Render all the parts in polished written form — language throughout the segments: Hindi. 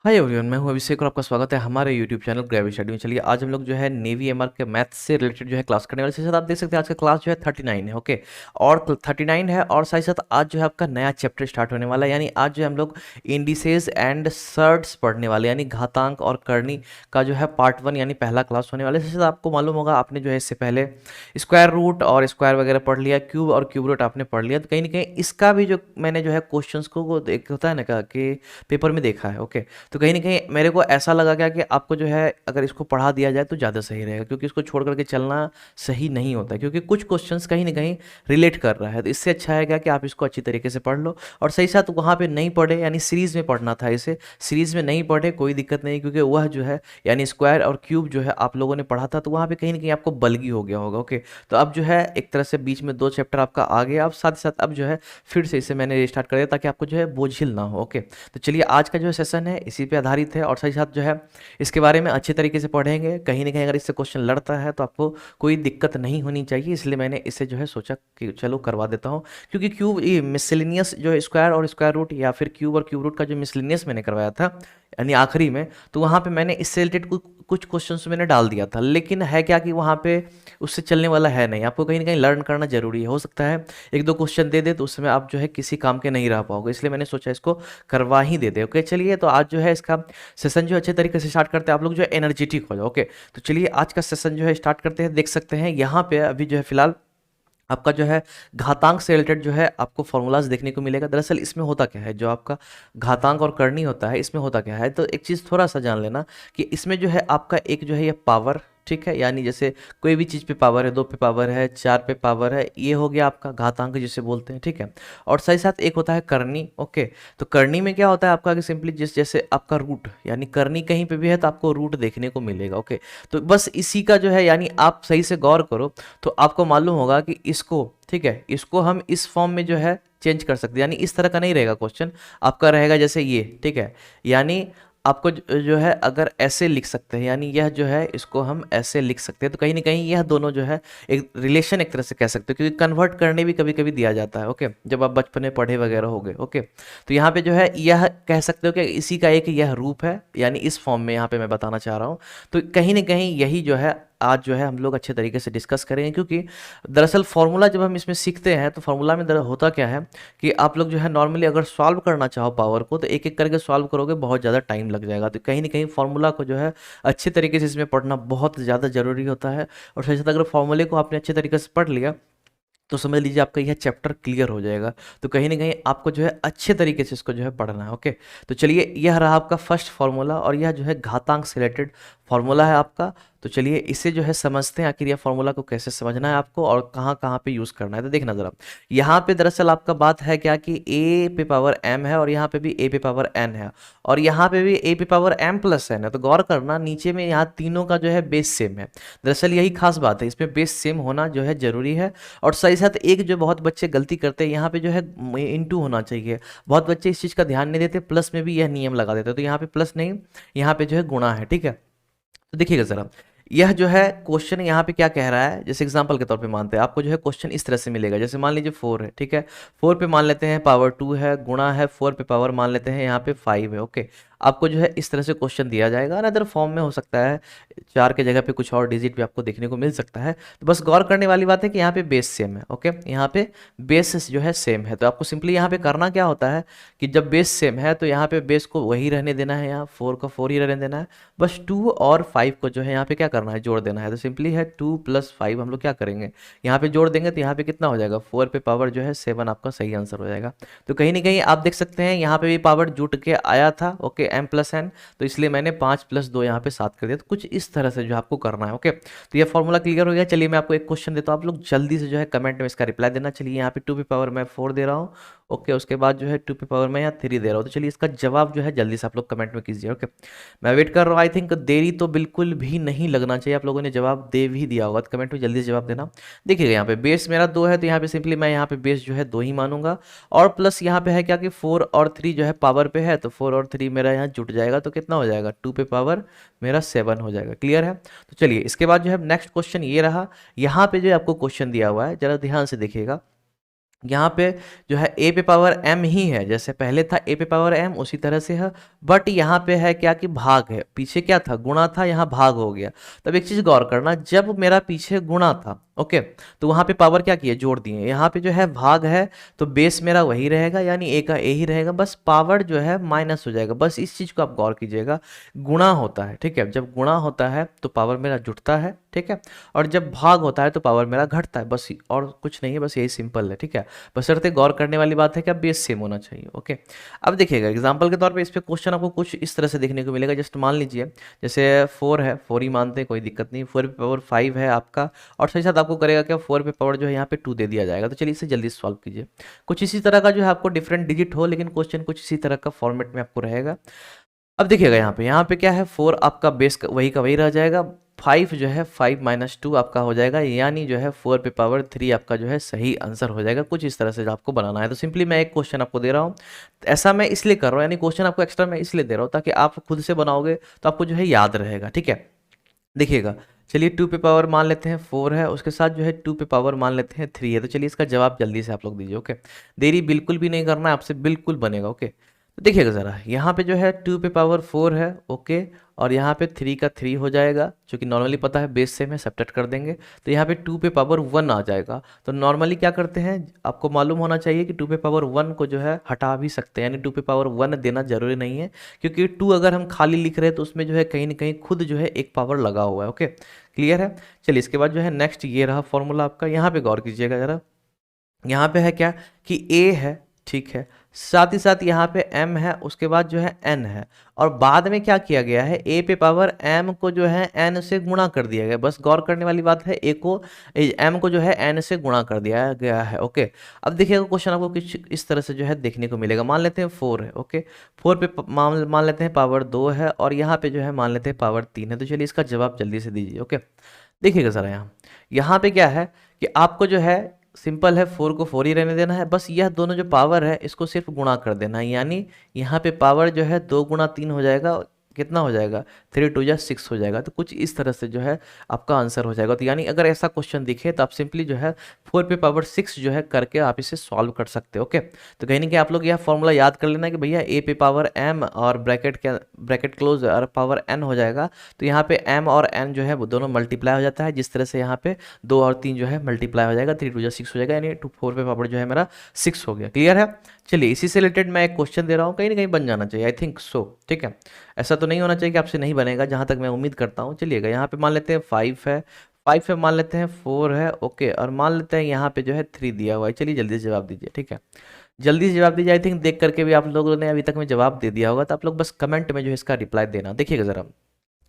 हाय एवरीवन, मैं हूं अभिषेक और आपका स्वागत है हमारे यूट्यूब चैनल ग्रेविटी स्टडी में। चलिए आज हम लोग जो है नेवी एमआर के मैथ से रिलेटेड जो है क्लास करने वाले। साथ आप देख सकते हैं आज का क्लास जो है 39 है। ओके, और 39 है और साथ ही साथ आज जो है आपका नया चैप्टर स्टार्ट होने वाला है। यानी आज जो है हम लोग इंडिसेस एंड सर्ड्स पढ़ने वाले, यानी घातांक और करनी का जो है पार्ट 1 यानी पहला क्लास होने वाला है। साथ आपको मालूम होगा आपने जो है इससे पहले स्क्वायर रूट और स्क्वायर वगैरह पढ़ लिया, क्यूब और क्यूब रूट आपने पढ़ लिया। तो कहीं ना कहीं इसका भी जो मैंने जो है क्वेश्चन को वो एक होता है ना कि पेपर में देखा है। ओके, तो कहीं न कहीं मेरे को ऐसा लगा क्या कि आपको जो है अगर इसको पढ़ा दिया जाए तो ज़्यादा सही रहेगा, क्योंकि इसको छोड़ कर के चलना सही नहीं होता है, क्योंकि कुछ क्वेश्चंस कहीं न कहीं रिलेट कर रहा है। तो इससे अच्छा है क्या कि आप इसको अच्छी तरीके से पढ़ लो और सही साथ वहाँ पे नहीं पढ़े, यानी सीरीज़ में पढ़ना था इसे, सीरीज़ में नहीं पढ़े कोई दिक्कत नहीं, क्योंकि वह जो है यानी स्क्वायर और क्यूब जो है आप लोगों ने पढ़ा था तो वहाँ पे कहीं न कहीं आपको बल्गी हो गया होगा। ओके, तो अब जो है एक तरह से बीच में 2 चैप्टर आपका आ गया। अब साथ ही साथ अब जो है फिर से इसे मैंने रिस्टार्ट कर दिया ताकि आपको जो है बोझिल ना हो। ओके, तो चलिए आज का जो सेशन है इसी पे आधारित है और साथ ही साथ जो है इसके बारे में अच्छे तरीके से पढ़ेंगे। कहीं ना कहीं अगर इससे क्वेश्चन लड़ता है तो आपको कोई दिक्कत नहीं होनी चाहिए, इसलिए मैंने इसे जो है सोचा कि चलो करवा देता हूँ। क्योंकि क्यूब ये मिसलिनियस जो है स्क्वायर और स्क्वायर रूट या फिर क्यूब और क्यूब रूट का जो मिसलिनियस मैंने करवाया था यानी आखिरी में, तो वहाँ पे मैंने इससे रिलेटेड कुछ क्वेश्चंस मैंने डाल दिया था, लेकिन है क्या कि वहाँ पे उससे चलने वाला है नहीं। आपको कहीं ना कहीं लर्न करना जरूरी है। हो सकता है एक दो क्वेश्चन दे दे तो उसमें आप जो है किसी काम के नहीं रह पाओगे, इसलिए मैंने सोचा इसको करवा ही दे दे। ओके, चलिए तो आज जो है इसका सेशन जो अच्छे तरीके से स्टार्ट करते हैं, आप लोग जो है एनर्जेटिक हो जाओ। ओके, तो चलिए आज का सेशन जो है स्टार्ट करते हैं। देख सकते हैं यहाँ पे अभी जो है फिलहाल आपका जो है घातांक से रिलेटेड जो है आपको फॉर्मूलाज देखने को मिलेगा। दरअसल इसमें होता क्या है, जो आपका घातांक और करनी होता है इसमें होता क्या है, तो एक चीज़ थोड़ा सा जान लेना कि इसमें जो है आपका एक जो है ये पावर, ठीक है, यानी जैसे कोई भी चीज़ पे पावर है, 2 पे पावर है, 4 पे पावर है, ये हो गया आपका घातांक जिसे बोलते हैं। ठीक है, और साथ ही साथ एक होता है करनी। ओके, तो करनी में क्या होता है आपका कि सिंपली जैसे आपका रूट, यानी करनी कहीं पे भी है तो आपको रूट देखने को मिलेगा। ओके, तो बस इसी का जो है यानी आप सही से गौर करो तो आपको मालूम होगा कि इसको, ठीक है, इसको हम इस फॉर्म में जो है चेंज कर सकते हैं। यानी इस तरह का नहीं रहेगा क्वेश्चन आपका, रहेगा जैसे ये। ठीक है, यानी आपको जो है अगर ऐसे लिख सकते हैं, यानी यह जो है इसको हम ऐसे लिख सकते हैं, तो कहीं ना कहीं यह दोनों जो है एक रिलेशन एक तरह से कह सकते हो, क्योंकि कन्वर्ट करने भी कभी कभी दिया जाता है। ओके, जब आप बचपन में पढ़े वगैरह होगे। ओके, तो यहाँ पे जो है यह कह सकते हो कि इसी का एक यह रूप है, यानी इस फॉर्म में यहाँ पे मैं बताना चाह रहा हूँ। तो कहीं ना कहीं यही जो है आज जो है हम लोग अच्छे तरीके से डिस्कस करेंगे, क्योंकि दरअसल फार्मूला जब हम इसमें सीखते हैं तो फार्मूला में होता क्या है कि आप लोग जो है नॉर्मली अगर सॉल्व करना चाहो पावर को तो एक एक करके सॉल्व करोगे, बहुत ज़्यादा टाइम लग जाएगा। तो कहीं ना कहीं फार्मूला को जो है अच्छे तरीके से इसमें पढ़ना बहुत ज़्यादा ज़रूरी होता है। और साथ ही साथ अगर फार्मूले को आपने अच्छे तरीके से पढ़ लिया तो समझ लीजिए आपका यह चैप्टर क्लियर हो जाएगा। तो कहीं ना कहीं आपको जो है अच्छे तरीके से इसको जो है पढ़ना है। ओके, तो चलिए यह रहा आपका फर्स्ट फार्मूला और यह जो है घातांक से रिलेटेड फार्मूला है आपका। तो चलिए इसे जो है समझते हैं आखिर यह फार्मूला को कैसे समझना है आपको और कहाँ कहाँ पे यूज़ करना है। तो देखना ज़रा, यहाँ पे दरअसल आपका बात है क्या कि a पे पावर m है और यहाँ पे भी a पे पावर n है और यहाँ पे भी a पे पावर m प्लस n है। तो गौर करना नीचे में यहाँ तीनों का जो है बेस सेम है। दरअसल यही खास बात है, इसमें बेस सेम होना जो है ज़रूरी है। और साथ ही साथ एक जो बहुत बच्चे गलती करते हैं, यहाँ पे जो है इंटू होना चाहिए। बहुत बच्चे इस चीज़ का ध्यान नहीं देते, प्लस में भी यह नियम लगा देते हैं। तो यहाँ पे प्लस नहीं, यहाँ पे जो है गुणा है। ठीक है, तो देखिएगा जरा, यह जो है क्वेश्चन यहाँ पे क्या कह रहा है, जैसे एग्जांपल के तौर पे मानते हैं आपको जो है क्वेश्चन इस तरह से मिलेगा। जैसे मान लीजिए 4 है, ठीक है, 4 पे मान लेते हैं पावर 2 है, गुणा है 4 पे पावर मान लेते हैं यहाँ पे 5 है। ओके, आपको जो है इस तरह से क्वेश्चन दिया जाएगा। अदर फॉर्म में हो सकता है 4 के जगह पे कुछ और डिजिट भी आपको देखने को मिल सकता है। तो बस गौर करने वाली बात है कि यहाँ पे बेस सेम है। ओके, यहाँ पे बेस जो है सेम है, तो आपको सिंपली यहाँ पे करना क्या होता है कि जब बेस सेम है तो यहाँ पे बेस को वही रहने देना है, यहाँ 4 का 4 ही रहने देना है। बस 2 और 5 को जो है यहाँ पे क्या करना है, जोड़ देना है। तो सिंपली है 2 प्लस 5 हम लोग क्या करेंगे, यहाँ पे जोड़ देंगे तो यहाँ पे कितना हो जाएगा, 4 पे पावर जो है 7 आपका सही आंसर हो जाएगा। तो कहीं ना कहीं आप देख सकते हैं यहाँ पे भी पावर जुट के आया था। ओके, m प्लस n, तो इसलिए मैंने 5 प्लस 2 यहाँ पे 7 कर दिया। तो कुछ इस तरह से जो आपको करना है। ओके, तो ये फॉर्मूला क्लियर हो गया। चलिए मैं आपको एक क्वेश्चन देता हूँ, आप लोग जल्दी से जो है कमेंट में इसका रिप्लाई देना। चलिए यहाँ पे 2 पे पावर मैं 4 दे रहा हूँ। ओके, उसके बाद जो है 2 पे पावर मैं यहाँ 3 दे रहा हूँ। तो चलिए इसका जवाब जो है जल्दी से आप लोग कमेंट में कीजिए। ओके, मैं वेट कर रहा हूँ। आई थिंक देरी तो बिल्कुल भी नहीं लगना चाहिए, आप लोगों ने जवाब दे भी दिया होगा, तो कमेंट में जल्दी से जवाब देना। देखिएगा यहाँ पे बेस मेरा 2 है तो यहाँ पे सिंपली मैं यहाँ पे बेस जो है 2 ही मानूंगा। और प्लस यहाँ पे है क्या कि 4 और 3 जो है पावर पे है, तो 4 और 3 मेरा यहाँ जुट जाएगा तो कितना हो जाएगा, 2 पे पावर मेरा 7 हो जाएगा। क्लियर है? तो चलिए इसके बाद जो है नेक्स्ट क्वेश्चन ये रहा। यहाँ पे जो है आपको क्वेश्चन दिया हुआ है, जरा ध्यान से देखिएगा। यहाँ पे जो है ए पे पावर m ही है, जैसे पहले था ए पे पावर m उसी तरह से है, बट यहाँ पे है क्या कि भाग है, पीछे क्या था गुणा था, यहाँ भाग हो गया। तब एक चीज गौर करना, जब मेरा पीछे गुणा था ओके, तो वहाँ पे पावर क्या किए जोड़ दिए, यहाँ पे जो है भाग है तो बेस मेरा वही रहेगा यानी ए का ए ही रहेगा, बस पावर जो है माइनस हो जाएगा। बस इस चीज को आप गौर कीजिएगा, गुणा होता है ठीक है, जब गुणा होता है तो पावर मेरा जुटता है ठीक है, और जब भाग होता है तो पावर मेरा घटता है, बस और कुछ नहीं है, बस यही सिंपल है ठीक है। बशर्ते गौर करने वाली बात है कि बेस सेम होना चाहिए ओके। अब देखिएगा एग्जांपल के तौर पे इस पे क्वेश्चन आपको कुछ इस तरह से देखने को मिलेगा, जस्ट मान लीजिए जैसे 4 है, 4 ही मानते हैं कोई दिक्कत नहीं, 4 पे पावर 5 है आपका, और साथ ही साथ आपको करेगा क्या 4 पे पावर जो है यहाँ पे 2 दे दिया जाएगा। तो चलिए इसे जल्दी सॉल्व कीजिए, कुछ इसी तरह का जो है आपको डिफरेंट डिजिट हो लेकिन क्वेश्चन कुछ इसी तरह का फॉर्मेट में आपको रहेगा। अब देखिएगा यहाँ पे क्या है 4 आपका बेस वही का वही रह जाएगा, 5 जो है 5 माइनस 2 आपका हो जाएगा, यानी जो है 4 पे पावर 3 आपका जो है सही आंसर हो जाएगा। कुछ इस तरह से आपको बनाना है। तो सिंपली मैं एक क्वेश्चन आपको दे रहा हूँ, ऐसा मैं इसलिए कर रहा हूँ, यानी क्वेश्चन आपको एक्स्ट्रा मैं इसलिए दे रहा हूँ ताकि आप खुद से बनाओगे तो आपको जो है याद रहेगा ठीक है। देखिएगा चलिए 2 पे पावर मान लेते हैं 4 है, उसके साथ जो है 2 पे पावर मान लेते हैं 3 है। तो चलिए इसका जवाब जल्दी से आप लोग दीजिए ओके, देरी बिल्कुल भी नहीं करना है आपसे, बिल्कुल बनेगा ओके। तो देखिएगा ज़रा यहाँ पे जो है 2 पे पावर 4 है ओके, और यहाँ पे 3 का 3 हो जाएगा, क्योंकि नॉर्मली पता है बेस सेम है, सब्ट्रैक्ट कर देंगे तो यहाँ पे 2 पे पावर 1 आ जाएगा। तो नॉर्मली क्या करते हैं, आपको मालूम होना चाहिए कि 2 पे पावर 1 को जो है हटा भी सकते हैं, यानी 2 पे पावर 1 देना जरूरी नहीं है, क्योंकि 2 अगर हम खाली लिख रहे हैं तो उसमें जो है कहीं ना कहीं खुद जो है एक पावर लगा हुआ है ओके, क्लियर है। चलिए इसके बाद जो है नेक्स्ट ये रहा फॉर्मूला आपका, यहाँ पे गौर कीजिएगा जरा, यहाँ पे है क्या कि a है ठीक है, साथ ही साथ यहाँ पे m है, उसके बाद जो है n है, और बाद में क्या किया गया है a पे पावर m को जो है n से गुणा कर दिया गया। बस गौर करने वाली बात है, a को m को जो है n से गुणा कर दिया गया है ओके। अब देखिएगा क्वेश्चन आपको कुछ इस तरह से जो है देखने को मिलेगा, मान लेते हैं 4 है ओके, 4 पे मान लेते हैं पावर 2 है, और यहाँ पे जो है मान लेते हैं पावर 3 है। तो चलिए इसका जवाब जल्दी से दीजिए ओके। देखिएगा ज़रा यहाँ पे क्या है कि आपको जो है सिंपल है 4 को 4 ही रहने देना है, बस यह दोनों जो पावर है इसको सिर्फ गुणा कर देना है, यानी यहाँ पे पावर जो है 2 गुणा 3 हो जाएगा, कितना हो जाएगा 3 2 जा 6 हो जाएगा। तो कुछ इस तरह से जो है आपका आंसर हो जाएगा। तो यानी अगर ऐसा क्वेश्चन दिखे तो आप सिंपली जो है 4 पे पावर 6 जो है करके आप इसे सॉल्व कर सकते हो ओके। तो कहीं ना कहीं आप लोग यह फॉर्मूला याद कर लेना कि भैया a पे पावर m और ब्रैकेट क्लोज और पावर n हो जाएगा, तो यहाँ पे m और n जो है वो दोनों मल्टीप्लाई हो जाता है, जिस तरह से यहाँ पे 2 और 3 जो है मल्टीप्लाई हो जाएगा, 3 2 जा 6 हो जाएगा, यानी 4 पे पावर जो है मेरा 6 हो गया। क्लियर है। चलिए इसी से रिलेटेड मैं एक क्वेश्चन दे रहा हूँ, कहीं ना कहीं बन जाना चाहिए, आई थिंक सो ठीक है। ऐसा तो नहीं होना चाहिए कि आपसे नहीं बनेगा, जहाँ तक मैं उम्मीद करता हूँ। चलिएगा यहाँ पे मान लेते हैं 5 है, 5 है मान लेते हैं 4 है ओके, और मान लेते हैं यहाँ पे जो है 3 दिया हुआ है। चलिए जल्दी से जवाब दीजिए ठीक है, जल्दी से जवाब दीजिए। आई थिंक देख करके भी आप लोगों ने अभी तक में जवाब दे दिया होगा, तो आप लोग बस कमेंट में जो है इसका रिप्लाई देना। देखिएगा ज़रा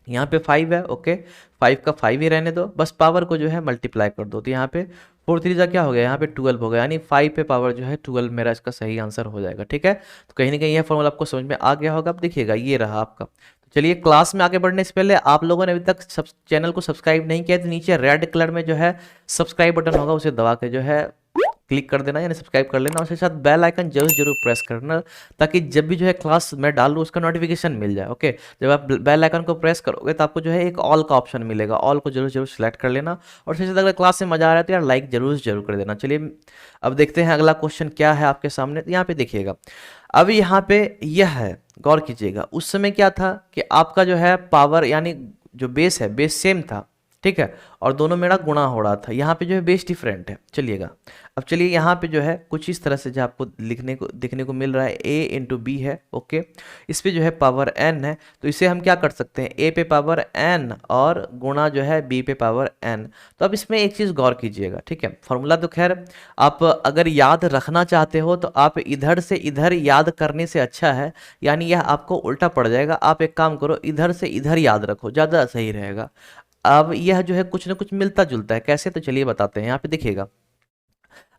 यहाँ पे 5 है ओके, 5 का 5 ही रहने दो, बस पावर को जो है मल्टीप्लाई कर दो। तो यहाँ पे 4 3 जा क्या हो गया, यहाँ पे 12 हो गया, यानी 5 पे पावर जो है 12 मेरा इसका सही आंसर हो जाएगा ठीक है। तो कहीं ना कहीं यह फॉर्मूला आपको समझ में आ गया होगा। अब देखिएगा ये रहा आपका। तो चलिए क्लास में आगे बढ़ने से पहले आप लोगों ने अभी तक चैनल को सब्सक्राइब नहीं किया तो नीचे रेड कलर में जो है सब्सक्राइब बटन होगा, उसे दबा के जो है क्लिक कर देना, यानी सब्सक्राइब कर लेना, और उसके साथ बेल आइकन जरूर जरूर प्रेस करना, ताकि जब भी जो है क्लास मैं डालूँ उसका नोटिफिकेशन मिल जाए ओके। जब आप बेल आइकन को प्रेस करोगे तो आपको जो है एक ऑल का ऑप्शन मिलेगा, ऑल को जरूर जरूर सेलेक्ट कर लेना, और उसके साथ अगर क्लास में मजा आ रहा है तो यार लाइक जरूर जरूर कर देना। चलिए अब देखते हैं अगला क्वेश्चन क्या है आपके सामने। तो यहाँ पे देखिएगा, अब यहाँ पे यह है, गौर कीजिएगा, उस समय क्या था कि आपका जो है पावर यानी जो बेस है बेस सेम था ठीक है, और दोनों मेरा गुणा हो रहा था, यहाँ पे जो है बेस डिफरेंट है। चलिएगा अब चलिए यहाँ पे जो है कुछ इस तरह से जो आपको देखने को मिल रहा है a इंटू बी है ओके, इस पे जो है पावर n है, तो इसे हम क्या कर सकते हैं a पे पावर n और गुणा जो है b पे पावर n। तो अब इसमें एक चीज़ गौर कीजिएगा ठीक है, फॉर्मूला तो खैर आप अगर याद रखना चाहते हो तो आप इधर से इधर याद करने से अच्छा है, यानी यह आपको उल्टा पड़ जाएगा। आप एक काम करो, इधर से इधर याद रखो, ज़्यादा सही रहेगा। अब यह जो है कुछ ना कुछ मिलता जुलता है, कैसे तो चलिए बताते हैं। यहाँ पे देखिएगा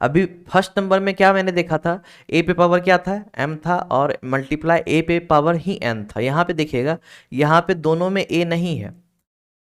अभी फर्स्ट नंबर में क्या मैंने देखा था, a पे पावर क्या था m था, और मल्टीप्लाई a पे पावर ही n था। यहाँ पे देखिएगा यहाँ पे दोनों में a नहीं है,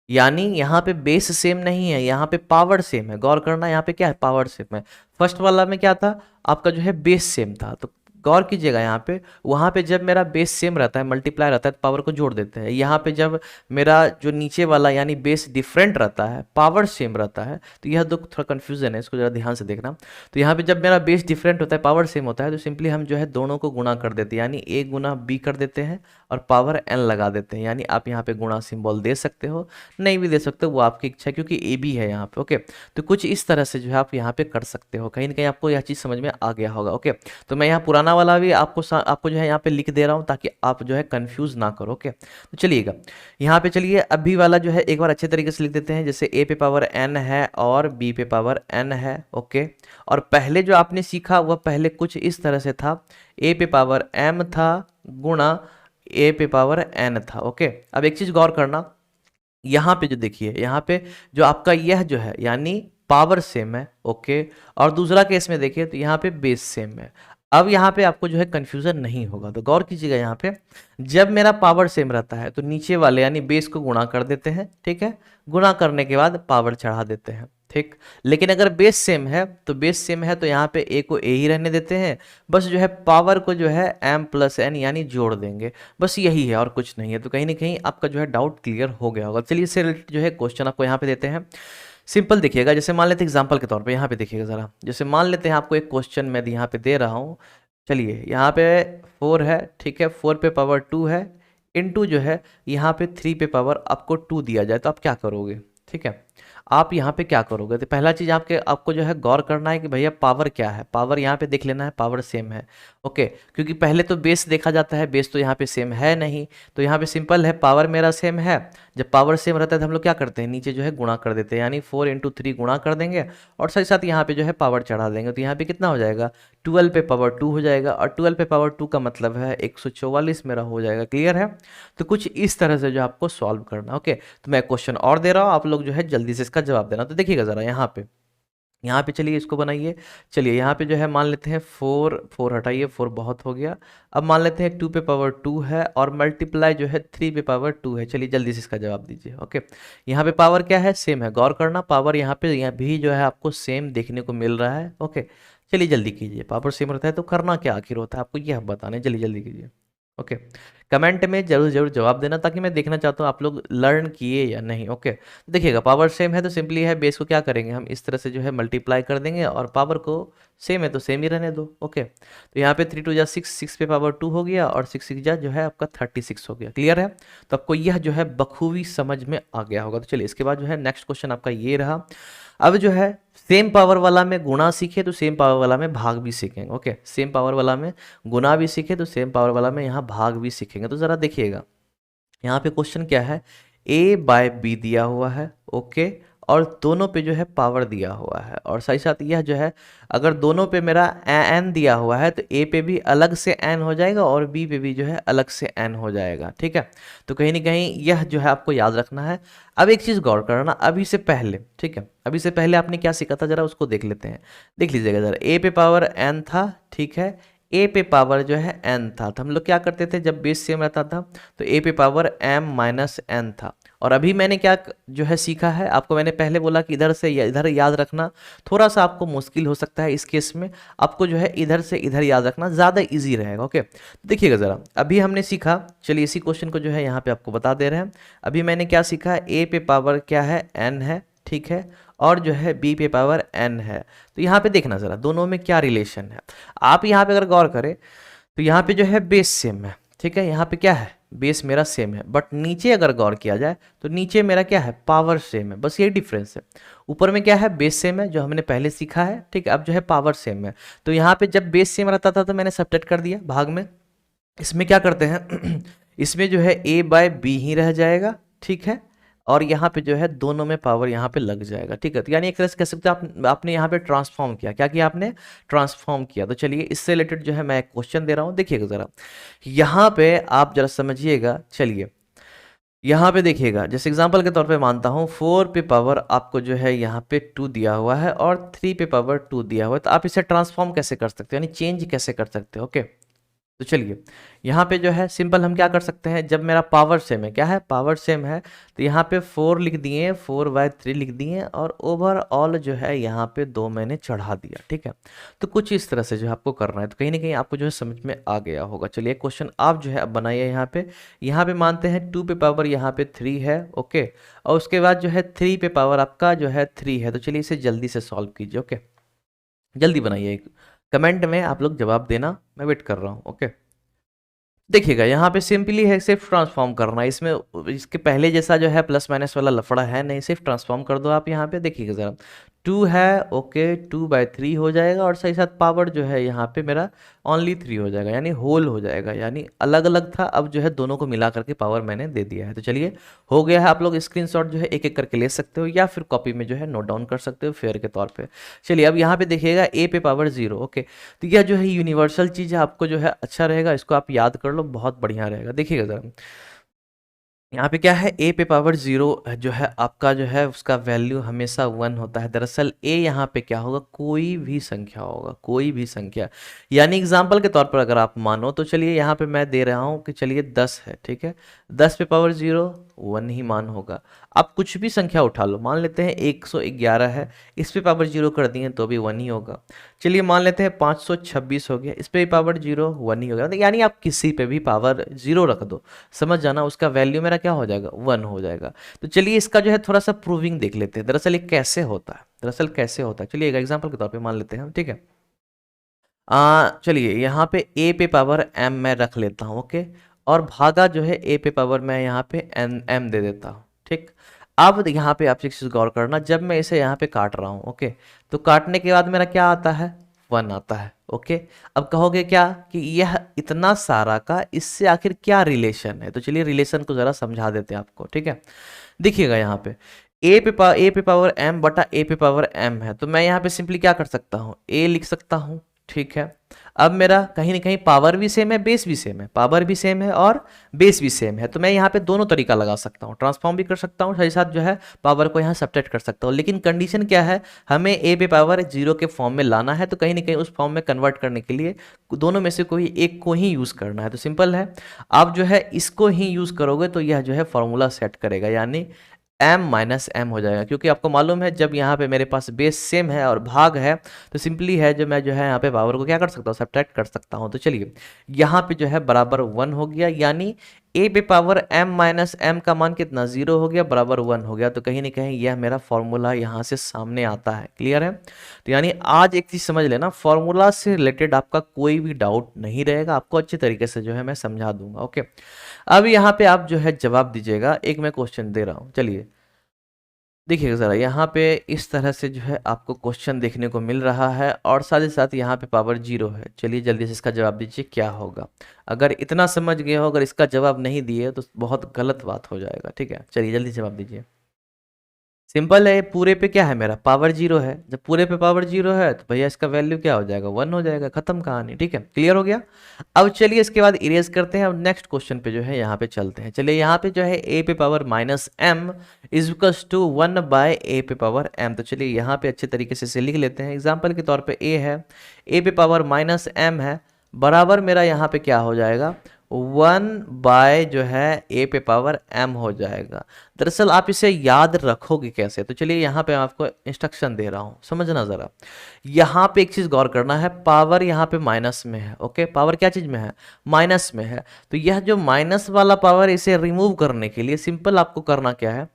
यानी यहाँ पे बेस सेम नहीं है, यहाँ पे पावर सेम है। गौर करना यहाँ पे क्या है, पावर सेम है। फर्स्ट वाला में क्या था आपका जो है बेस सेम था, तो गौर कीजिएगा यहाँ पे, वहाँ पे जब मेरा बेस सेम रहता है, मल्टीप्लाई रहता है, तो पावर को जोड़ देते हैं। यहाँ पे जब मेरा जो नीचे वाला यानी बेस डिफरेंट रहता है, पावर सेम रहता है, तो यह दो थोड़ा कन्फ्यूजन है, इसको जरा ध्यान से देखना। तो यहाँ पे जब मेरा बेस डिफरेंट होता है, पावर सेम होता है, तो सिंपली हम जो है दोनों को गुणा कर देते हैं, यानी a गुना b कर देते हैं और पावर n लगा देते हैं। यानी आप यहाँ पे गुणा सिंबल दे सकते हो, नहीं भी दे सकते हो, वो आपकी इच्छा है, क्योंकि ए बी है यहाँ पे। ओके, तो कुछ इस तरह से जो है आप यहाँ पे कर सकते हो। कहीं ना कहीं आपको यह चीज़ समझ में आ गया होगा। ओके, तो मैं यहाँ पुराना वाला भी आपको जो है यहाँ पे लिख दे रहा हूँ, ताकि आप जो है कंफ्यूज ना करो। ओके, तो चलिएगा यहाँ पे, चलिए अभी वाला जो है एक बार अच्छे तरीके से लिख देते हैं। जैसे a पे पावर n है और b पे पावर n है। ओके, और पहले जो आपने सीखा वह पहले कुछ इस तरह से था, a पे पावर m था गुणा a पे पावर n था। ओके, अब एक चीज गौर करना, यहाँ पे जो देखिए, यहाँ पे जो आपका यह जो है यानी पावर सेम है। ओके, और दूसरा केस में देखिए तो यहाँ पे बेस सेम है। अब यहाँ पे आपको जो है कंफ्यूजन नहीं होगा, तो गौर कीजिएगा यहाँ पे, जब मेरा पावर सेम रहता है तो नीचे वाले यानी बेस को गुणा कर देते हैं। ठीक है, गुणा करने के बाद पावर चढ़ा देते हैं। ठीक, लेकिन अगर बेस सेम है तो बेस सेम है तो यहाँ पे a को a ही रहने देते हैं, बस जो है पावर को जो है m प्लस n यानी जोड़ देंगे, बस यही है और कुछ नहीं है। तो कहीं ना कहीं आपका जो है डाउट क्लियर हो गया होगा। चलिए इससे रिलेटेड जो है क्वेश्चन आपको यहाँ पे देते हैं। सिंपल देखिएगा, जैसे मान लेते हैं एग्जाम्पल के तौर पे, यहाँ पे देखिएगा ज़रा, जैसे मान लेते हैं आपको एक क्वेश्चन मैं यहाँ पे दे रहा हूँ। चलिए यहाँ पे 4 है, ठीक है, 4 पे पावर 2 है, इनटू जो है यहाँ पे 3 पे पावर आपको 2 दिया जाए, तो आप क्या करोगे? ठीक है, आप यहाँ पे क्या करोगे? तो पहला चीज़ आपको जो है गौर करना है कि भैया पावर क्या है। पावर यहाँ पे देख लेना है, पावर सेम है। ओके, क्योंकि पहले तो बेस देखा जाता है, बेस तो यहाँ पे सेम है नहीं, तो यहाँ पे सिंपल है, पावर मेरा सेम है। जब पावर सेम रहता है तो हम लोग क्या करते हैं, नीचे जो है गुणा कर देते हैं, यानी 4 इंटू 3 गुणा कर देंगे और साथ ही साथ यहाँ पे जो है पावर चढ़ा देंगे। तो यहाँ पे कितना हो जाएगा, 12 पे पावर 2 हो जाएगा, और 12 पे पावर 2 का मतलब है 144 मेरा हो जाएगा। क्लियर है? तो कुछ इस तरह से जो आपको सॉल्व करना। ओके, तो मैं क्वेश्चन और दे रहा हूँ, आप लोग जो है जल्दी से इसका जवाब देना। तो देखिएगा ज़रा यहाँ पे चलिए इसको बनाइए। चलिए यहाँ पे जो है मान लेते हैं 4 हटाइए, 4 बहुत हो गया। अब मान लेते हैं 2 पे पावर 2 है और मल्टीप्लाई जो है 3 पे पावर 2 है। चलिए जल्दी से इसका जवाब दीजिए। ओके, यहाँ पे पावर क्या है, सेम है, गौर करना, पावर यहाँ पे यहाँ भी जो है आपको सेम देखने को मिल रहा है। ओके, चलिए जल्दी कीजिए, पावर सेम रहता है तो करना क्या आखिर होता है आपको, यह बताने, जल्दी जल्दी कीजिए। ओके, कमेंट में जरूर जरूर जवाब देना, ताकि मैं देखना चाहता हूँ आप लोग लर्न किए या नहीं। ओके, देखिएगा पावर सेम है तो सिंपली है, बेस को क्या करेंगे हम इस तरह से जो है मल्टीप्लाई कर देंगे, और पावर को सेम है तो सेम ही रहने दो। ओके, तो यहाँ पे 3 2 जा 6, 6 पे पावर 2 हो गया, और 6 6 जा जो है आपका 36 हो गया। क्लियर है? तो आपको यह जो है बखूबी समझ में आ गया होगा। तो चलिए इसके बाद जो है नेक्स्ट क्वेश्चन आपका ये रहा। अब जो है सेम पावर वाला में गुणा सीखे तो सेम पावर वाला में भाग भी सीखेंगे। ओके, सेम पावर वाला में गुणा भी सीखे तो सेम पावर वाला में यहाँ भाग भी सीखेंगे। तो ज़रा देखिएगा यहाँ पे क्वेश्चन क्या है, a बाय बी दिया हुआ है। ओके, और दोनों पे जो है पावर दिया हुआ है, और साथ ही साथ यह जो है अगर दोनों पे मेरा n दिया हुआ है तो a पे भी अलग से n हो जाएगा और b पे भी जो है अलग से n हो जाएगा। ठीक है, तो कहीं ना कहीं यह जो है आपको याद रखना है। अब एक चीज़ गौर करना, अभी से पहले, ठीक है, अभी से पहले आपने क्या सीखा था, जरा उसको देख लेते हैं। देख लीजिएगा जरा, a पे पावर n था, ठीक है, a पे पावर जो है n था, तो हम लोग क्या करते थे जब बेस सेम रहता था तो a पे पावर m माइनस n था। और अभी मैंने क्या जो है सीखा है, आपको मैंने पहले बोला कि इधर से इधर याद रखना थोड़ा सा आपको मुश्किल हो सकता है, इस केस में आपको जो है इधर से इधर याद रखना ज़्यादा इजी रहेगा। ओके, देखिएगा ज़रा, अभी हमने सीखा, चलिए इसी क्वेश्चन को जो है यहाँ पे आपको बता दे रहे हैं। अभी मैंने क्या सीखा, a पे पावर क्या है, n है, ठीक है, और जो है b पे पावर n है। तो यहाँ पे देखना ज़रा दोनों में क्या रिलेशन है। आप यहाँ पे अगर गौर करें तो यहाँ पे जो है बेस सेम है, ठीक है, यहाँ पे क्या है, बेस मेरा सेम है, बट नीचे अगर गौर किया जाए तो नीचे मेरा क्या है, पावर सेम है, बस यही डिफरेंस है। ऊपर में क्या है, बेस सेम है जो हमने पहले सीखा है, ठीक है, अब जो है पावर सेम है। तो यहाँ पे जब बेस सेम रहता था तो मैंने सब्ट्रैक्ट कर दिया भाग में। इसमें क्या करते हैं इसमें जो है a बाय बी ही रह जाएगा, ठीक है, और यहाँ पे जो है दोनों में पावर यहाँ पे लग जाएगा। ठीक है, तो यानी एक तरह से कह सकते हैं आपने यहाँ पे ट्रांसफॉर्म किया। क्या किया आपने, ट्रांसफॉर्म किया। तो चलिए इससे रिलेटेड जो है मैं एक क्वेश्चन दे रहा हूँ, देखिएगा ज़रा यहाँ पे आप जरा समझिएगा। चलिए यहाँ पे देखिएगा, जैसे एग्जांपल के तौर पे मानता हूँ 4 पे पावर आपको जो है यहाँ पे 2 दिया हुआ है और 3 पे पावर 2 दिया हुआ है, तो आप इसे ट्रांसफॉर्म कैसे कर सकते हो, यानी चेंज कैसे कर सकते हो। ओके, तो चलिए यहाँ पे जो है सिंपल हम क्या कर सकते हैं, जब मेरा पावर सेम है, क्या है पावर सेम है, तो यहाँ पे 4 लिख दिए, 4/3 लिख दिए और ओवरऑल जो है यहाँ पे 2 मैंने चढ़ा दिया। ठीक है, तो कुछ इस तरह से जो है आपको करना है, तो कहीं ना कहीं आपको जो है समझ में आ गया होगा। चलिए क्वेश्चन आप जो है अब बनाइए। यहाँ पे मानते हैं 2 पे पावर यहाँ पे 3 है, ओके, और उसके बाद जो है 3 पे पावर आपका जो है 3 है। तो चलिए इसे जल्दी से सॉल्व कीजिए। ओके, जल्दी बनाइए, कमेंट में आप लोग जवाब देना, मैं वेट कर रहा हूँ। ओके, देखिएगा यहाँ पे सिंपली है सिर्फ ट्रांसफॉर्म करना है, इसमें इसके पहले जैसा जो है प्लस माइनस वाला लफड़ा है नहीं, सिर्फ ट्रांसफॉर्म कर दो आप। यहाँ पे देखिएगा ज़रा, 2 है, ओके, 2/3 हो जाएगा और सही साथ पावर जो है यहाँ पे मेरा ओनली 3 हो जाएगा, यानी होल हो जाएगा, यानी अलग अलग था, अब जो है दोनों को मिला करके पावर मैंने दे दिया है। तो चलिए हो गया है, आप लोग स्क्रीनशॉट जो है एक एक करके ले सकते हो या फिर कॉपी में जो है नोट डाउन कर सकते हो फेयर के तौर पे। चलिए अब यहाँ पे देखिएगा a पे पावर 0, ओके, तो यह जो है यूनिवर्सल चीज़ है, आपको जो है अच्छा रहेगा, इसको आप याद कर लो, बहुत बढ़िया रहेगा। देखिएगा ज़रा, यहाँ पे क्या है, a पे पावर 0 जो है आपका जो है उसका वैल्यू हमेशा 1 होता है। दरअसल a यहाँ पे क्या होगा, कोई भी संख्या होगा, कोई भी संख्या, यानी एग्जाम्पल के तौर पर अगर आप मानो तो चलिए यहाँ पे मैं दे रहा हूँ कि चलिए 10 है, ठीक है, 10 पे पावर 0 1 ही मान होगा। आप कुछ भी संख्या उठा लो, मान लेते हैं 111 है, इस पे पावर 0 कर दिए तो भी 1 ही होगा। चलिए मान लेते हैं 526 हो गया, इस पे भी पावर 0 1 ही होगा, यानी आप किसी पे भी पावर 0 रख दो, समझ जाना उसका वैल्यू मेरा क्या हो जाएगा, 1 हो जाएगा। तो चलिए इसका जो है थोड़ा सा प्रूविंग देख लेते हैं, दरअसल ये कैसे होता है, दरअसल कैसे होता है। चलिए एक एग्जांपल के तौर पे मान लेते हैं हम, ठीक है। चलिए यहाँ पे a पे पावर m मैं रख लेता हूँ, ओके, और भागा जो है a पे पावर मैं यहाँ पे m दे देता हूँ, ठीक। अब यहाँ पे आप एक चीज़ गौर करना, जब मैं इसे यहाँ पे काट रहा हूँ, ओके, तो काटने के बाद मेरा क्या आता है, 1 आता है, ओके। अब कहोगे क्या कि यह इतना सारा का इससे आखिर क्या रिलेशन है, तो चलिए रिलेशन को ज़रा समझा देते हैं आपको, ठीक है। देखिएगा यहाँ पे a पे पावर m बटा a पे पावर m है, तो मैं यहाँ पे सिंपली क्या कर सकता हूँ, a लिख सकता हूँ, ठीक है। अब मेरा कहीं ना कहीं पावर भी सेम है, बेस भी सेम है, पावर भी सेम है और बेस भी सेम है, तो मैं यहाँ पे दोनों तरीका लगा सकता हूँ, ट्रांसफॉर्म भी कर सकता हूँ, साथ साथ जो है पावर को यहाँ सब्ट्रैक्ट कर सकता हूँ। लेकिन कंडीशन क्या है, हमें a पे पावर 0 के फॉर्म में लाना है, तो कहीं ना कहीं उस फॉर्म में कन्वर्ट करने के लिए दोनों में से कोई एक को ही यूज़ करना है। तो सिंपल है, आप जो है इसको ही यूज़ करोगे तो यह जो है फॉर्मूला सेट करेगा, यानी m माइनस एम हो जाएगा, क्योंकि आपको मालूम है जब यहाँ पे मेरे पास बेस सेम है और भाग है तो सिंपली है जो मैं जो है यहाँ पे पावर को क्या कर सकता हूँ, सब्ट्रैक्ट कर सकता हूँ। तो चलिए यहाँ पे जो है बराबर 1 हो गया, यानी a पे पावर m माइनस एम का मान कितना, 0 हो गया, बराबर 1 हो गया। तो कहीं ना कहीं यह मेरा फॉर्मूला यहाँ से सामने आता है, क्लियर है। तो यानी आज एक चीज़ समझ लेना, फॉर्मूला से रिलेटेड आपका कोई भी डाउट नहीं रहेगा, आपको अच्छे तरीके से जो है मैं समझा दूंगा, ओके। अब यहाँ पे आप जो है जवाब दीजिएगा, एक मैं क्वेश्चन दे रहा हूँ, चलिए देखिएगा ज़रा, यहाँ पे इस तरह से जो है आपको क्वेश्चन देखने को मिल रहा है और साथ ही साथ यहाँ पे पावर 0 है। चलिए जल्दी से इसका जवाब दीजिए क्या होगा। अगर इतना समझ गए हो, अगर इसका जवाब नहीं दिए तो बहुत गलत बात हो जाएगा, ठीक है। चलिए जल्दी जवाब दीजिए। सिंपल है, पूरे पे क्या है, मेरा पावर 0 है, जब पूरे पे पावर 0 है तो भैया इसका वैल्यू क्या हो जाएगा, 1 हो जाएगा, खत्म कहानी, ठीक है, क्लियर हो गया। अब चलिए इसके बाद इरेज करते हैं, अब नेक्स्ट क्वेश्चन पे जो है यहाँ पे चलते हैं। चलिए यहाँ पे जो है a पे power minus m is equals to 1/a पे पावर m। तो चलिए यहाँ पे अच्छे तरीके से इसे लिख लेते हैं, एग्जाम्पल के तौर पे a है, a पे पावर माइनस m है, बराबर मेरा यहाँ पे क्या हो जाएगा, 1 जो है a पे पावर m हो जाएगा। दरअसल आप इसे याद रखोगे कैसे, तो चलिए यहाँ पे मैं आपको इंस्ट्रक्शन दे रहा हूँ, समझना ज़रा। यहाँ पे एक चीज़ गौर करना है, पावर यहाँ पे माइनस में है, ओके, पावर क्या चीज़ में है, माइनस में है। तो यह जो माइनस वाला पावर, इसे रिमूव करने के लिए सिंपल आपको करना क्या है,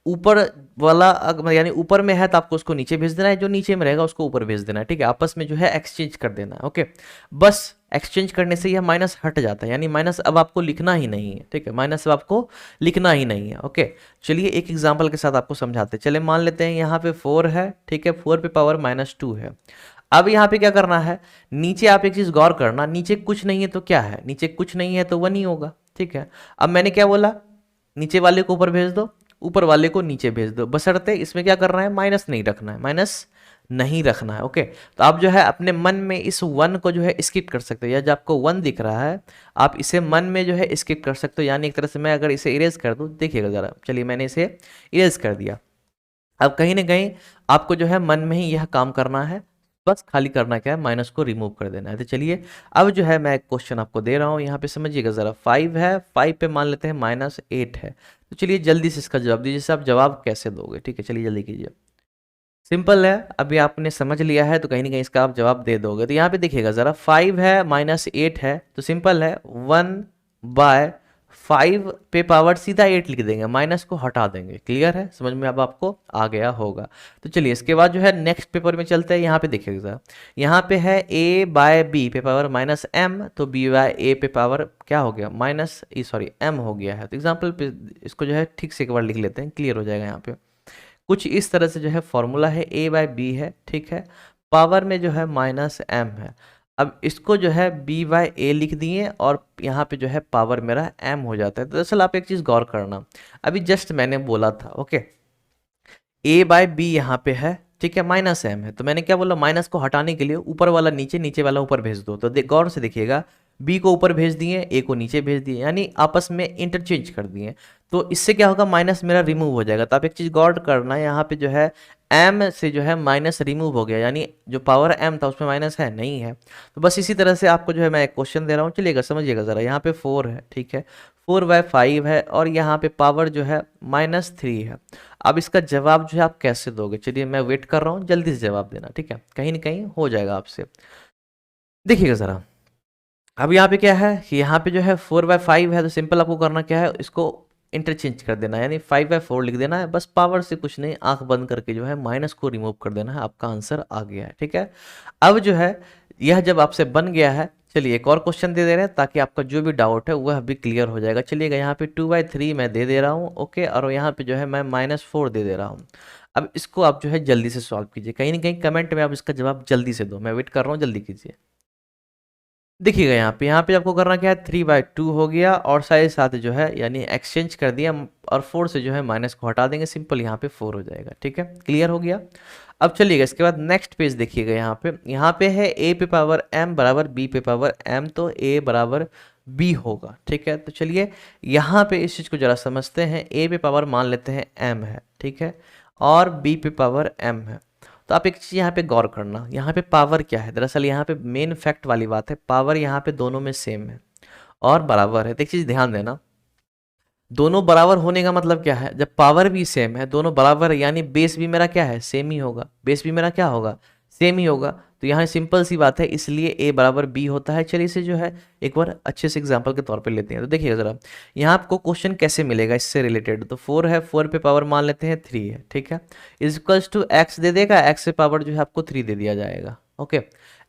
ऊपर वाला यानी ऊपर में है तो आपको उसको नीचे भेज देना है, जो नीचे में रहेगा उसको ऊपर भेज देना है, ठीक है, आपस में जो है एक्सचेंज कर देना है, ओके। बस एक्सचेंज करने से यह माइनस हट जाता है, यानी माइनस अब आपको लिखना ही नहीं है, ठीक है, माइनस अब आपको लिखना ही नहीं है, ओके। चलिए एक एग्जांपल के साथ आपको समझाते हैं। चलिए मान लेते हैं यहाँ पे 4 है, ठीक है, 4 पे पावर -2 है। अब यहाँ पे क्या करना है, नीचे आप एक चीज गौर करना, नीचे कुछ नहीं है तो क्या है, नीचे कुछ नहीं है तो 1 ही होगा, ठीक है। अब मैंने क्या बोला, नीचे वाले को ऊपर भेज दो, ऊपर वाले को नीचे भेज दो, बशर्ते इसमें क्या करना है, माइनस नहीं रखना है, माइनस नहीं रखना है, ओके। तो आप जो है अपने मन में इस 1 को जो है स्किप कर सकते हो, या जब आपको 1 दिख रहा है आप इसे मन में जो है स्किप कर सकते हो, यानी एक तरह से मैं अगर इसे इरेज कर दूं, देखिएगा ज़रा, चलिए मैंने इसे इरेज कर दिया। अब कहीं ना कहीं आपको जो है मन में ही यह काम करना है, बस खाली करना क्या है, माइनस को रिमूव कर देना है। तो चलिए अब जो है मैं एक क्वेश्चन आपको दे रहा हूँ, यहाँ पे समझिएगा ज़रा। 5 है, 5 पे मान लेते हैं -8 है। तो चलिए जल्दी से इसका जवाब दीजिए। आप जवाब कैसे दोगे? ठीक है, चलिए जल्दी कीजिए। सिंपल है, अभी आपने समझ लिया है तो कहीं ना कहीं इसका आप जवाब दे दोगे। तो यहाँ पे देखिएगा ज़रा, 5 है -8 है, तो सिंपल है 1/5 पे पावर सीधा 8 लिख देंगे, माइनस को हटा देंगे। क्लियर है, समझ में अब आपको आ गया होगा। तो चलिए इसके बाद जो है नेक्स्ट पेपर में चलते हैं। यहाँ पे देखिएगा ज़रा, यहाँ पे है a/b पे पावर -m, तो b/a पे पावर क्या हो गया, m हो गया है। तो एग्जाम्पल पे इसको जो है ठीक से एक बार लिख लेते हैं, क्लियर हो जाएगा। यहाँ पे कुछ इस तरह से जो है फॉर्मूला है, a/b है, ठीक है, पावर में जो है -m है। अब इसको जो है b/a लिख दिए और यहाँ पे जो है पावर मेरा m हो जाता है। दरअसल आप एक चीज़ गौर करना, अभी जस्ट मैंने बोला था, ओके, a/b यहाँ पे है, ठीक है, -m है, तो मैंने क्या बोला, माइनस को हटाने के लिए ऊपर वाला नीचे, नीचे वाला ऊपर भेज दो। तो गौर से देखिएगा, b को ऊपर भेज दिए, a को नीचे भेज दिए, यानी आपस में इंटरचेंज कर दिए। तो इससे क्या होगा, माइनस मेरा रिमूव हो जाएगा। तो आप एक चीज़ गौर करना, यहाँ पे जो है m से जो है माइनस रिमूव हो गया, यानी जो पावर m था उसमें माइनस है नहीं है। तो बस इसी तरह से आपको जो है मैं एक क्वेश्चन दे रहा हूँ, चलिएगा समझिएगा ज़रा। यहाँ पे 4 है, ठीक है, 4/5 है और यहाँ पे पावर जो है -3 है। अब इसका जवाब जो है आप कैसे दोगे? चलिए मैं वेट कर रहा हूँ, जल्दी से जवाब देना, ठीक है, कहीं ना कहीं हो जाएगा आपसे। देखिएगा ज़रा, अब यहाँ पे क्या है कि यहाँ पे जो है 4/5 है, तो सिंपल आपको करना क्या है, इसको इंटरचेंज कर देना है, यानी 5/4 लिख देना है। बस पावर से कुछ नहीं, आंख बंद करके जो है माइनस को रिमूव कर देना है, आपका आंसर आ गया है। ठीक है, अब जो है यह जब आपसे बन गया है, चलिए एक और क्वेश्चन दे रहे हैं ताकि आपका जो भी डाउट है वह भी क्लियर हो जाएगा। चलिएगा, यहाँ पे 2/3 मैं दे रहा हूँ, ओके, और यहाँ पे जो है मैं -4 दे रहा हूँ। अब इसको आप जो है जल्दी से सॉल्व कीजिए, कहीं ना कहीं कमेंट में आप इसका जवाब जल्दी से दो, मैं वेट कर रहा हूँ, जल्दी कीजिए। देखिएगा यहाँ पे आपको करना क्या है, 3/2 हो गया और साथ साथ जो है यानी एक्सचेंज कर दिया और 4 से जो है माइनस को हटा देंगे, सिंपल यहाँ पे 4 हो जाएगा। ठीक है, क्लियर हो गया। अब चलिएगा इसके बाद नेक्स्ट पेज देखिएगा, यहाँ पे है a पे पावर m बराबर b पे पावर m, तो a बराबर b होगा। ठीक है, तो चलिए यहाँ पे इस चीज़ को जरा समझते हैं। a पे पावर मान लेते हैं m है, ठीक है, और b पे पावर m है। तो आप एक चीज़ यहाँ पे गौर करना, यहाँ पे पावर क्या है, दरअसल यहाँ पे मेन फैक्ट वाली बात है, पावर यहाँ पे दोनों में सेम है और बराबर है। तो एक चीज़ ध्यान देना, दोनों बराबर होने का मतलब क्या है, जब पावर भी सेम है, दोनों बराबर है, यानी बेस भी मेरा क्या है, सेम ही होगा, बेस भी मेरा क्या होगा, सेम ही होगा। तो यहाँ सिंपल सी बात है, इसलिए a बराबर b होता है। चलिए इसे जो है एक बार अच्छे से एग्जांपल के तौर पे लेते हैं। तो देखिएगा ज़रा, यहाँ आपको क्वेश्चन कैसे मिलेगा इससे रिलेटेड। तो 4 है, 4 पे पावर मान लेते हैं 3 है, ठीक है, इक्वल्स टू x दे देगा, x से पावर जो है आपको 3 दे दिया जाएगा। ओके,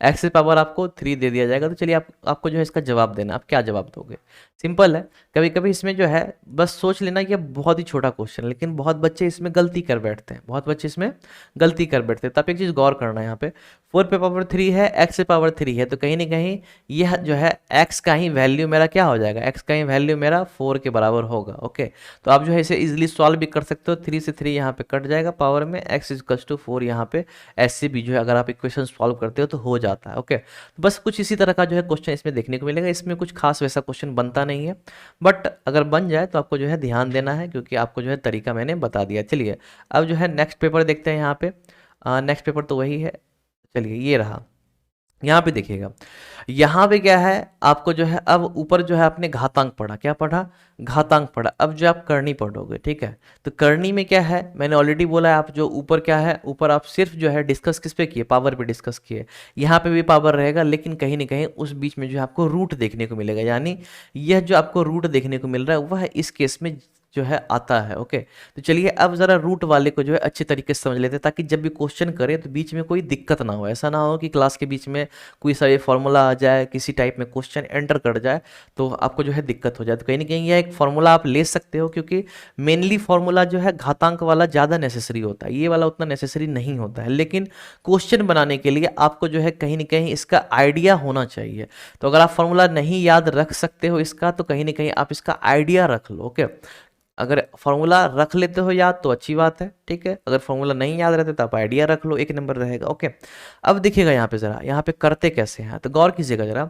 x से पावर आपको 3 दे दिया जाएगा। तो चलिए आपको जो है इसका जवाब देना, आप क्या जवाब दोगे? सिंपल है, कभी कभी इसमें जो है बस सोच लेना कि बहुत ही छोटा क्वेश्चन, लेकिन बहुत बच्चे इसमें गलती कर बैठते हैं, बहुत बच्चे इसमें गलती कर बैठते हैं। तब एक चीज़ गौर करना है, यहाँ पे 4 पे पावर 3 है, x से पावर 3 है, तो कहीं ना कहीं यह जो है x का ही वैल्यू मेरा क्या हो जाएगा, x का ही वैल्यू मेरा 4 के बराबर होगा। ओके, तो आप जो है इसे इजीली सॉल्व भी कर सकते हो, 3 से 3 यहाँ पे कट जाएगा पावर में, x इक्वल्स टू 4 यहाँ पे ऐसे भी जो है अगर आप इक्वेशन सॉल्व करते हो तो हो जाता है। ओके, तो बस कुछ इसी तरह का जो है क्वेश्चन इसमें देखने को मिलेगा। इसमें कुछ खास वैसा क्वेश्चन बनता नहीं है, बट अगर बन जाए तो आपको जो है ध्यान देना है, क्योंकि आपको जो है तरीका मैंने बता दिया। चलिए अब जो है नेक्स्ट पेपर देखते हैं। यहाँ पे नेक्स्ट पेपर तो वही है, चलिए ये रहा। यहाँ पे देखिएगा, यहाँ पे क्या है, आपको जो है अब ऊपर जो है आपने घातांक पढ़ा, क्या पढ़ा, घातांक पढ़ा। अब जो आप करनी पढ़ोगे, ठीक है, तो करनी में क्या है, मैंने ऑलरेडी बोला है, आप जो ऊपर क्या है, ऊपर आप सिर्फ जो है डिस्कस किस पे किए, पावर पे डिस्कस किए। यहाँ पे भी पावर रहेगा, लेकिन कहीं ना कहीं उस बीच में जो है आपको रूट देखने को मिलेगा, यानी यह जो आपको रूट देखने को मिल रहा है वह इस केस में जो है आता है। ओके, तो चलिए अब जरा रूट वाले को जो है अच्छे तरीके से समझ लेते हैं, ताकि जब भी क्वेश्चन करें तो बीच में कोई दिक्कत ना हो। ऐसा ना हो कि क्लास के बीच में कोई सा ये फॉर्मूला आ जाए, किसी टाइप में क्वेश्चन एंटर कर जाए तो आपको जो है दिक्कत हो जाए। तो कहीं ना कहीं यह एक फॉर्मूला आप ले सकते हो, क्योंकि मेनली फॉर्मूला जो है घातांक वाला ज़्यादा नेसेसरी होता है, ये वाला उतना नेसेसरी नहीं होता है, लेकिन क्वेश्चन बनाने के लिए आपको जो है कहीं ना कहीं इसका आइडिया होना चाहिए। तो अगर आप फॉर्मूला नहीं याद रख सकते हो इसका, तो कहीं ना कहीं आप इसका आइडिया रख लो। ओके, अगर फॉर्मूला रख लेते हो याद तो अच्छी बात है, ठीक है, अगर फॉर्मूला नहीं याद रहते तो आप आइडिया रख लो, एक नंबर रहेगा। ओके, अब देखिएगा यहाँ पे ज़रा, यहाँ पे करते कैसे हैं, तो गौर कीजिएगा ज़रा।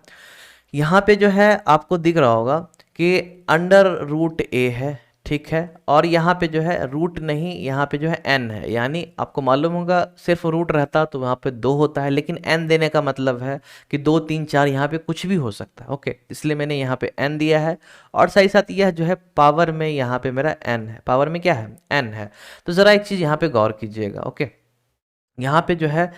यहाँ पे जो है आपको दिख रहा होगा कि अंडर रूट a है, ठीक है, और यहाँ पे जो है रूट नहीं, यहाँ पे जो है n है, यानी आपको मालूम होगा सिर्फ रूट रहता तो वहाँ पे 2 होता है, लेकिन n देने का मतलब है कि 2 3 4 यहाँ पे कुछ भी हो सकता है। ओके, इसलिए मैंने यहाँ पे n दिया है, और साथ ही साथ यह जो है पावर में यहाँ पे मेरा n है, पावर में क्या है, n है। तो ज़रा एक चीज़ यहाँ पे गौर कीजिएगा। ओके, यहाँ पे जो है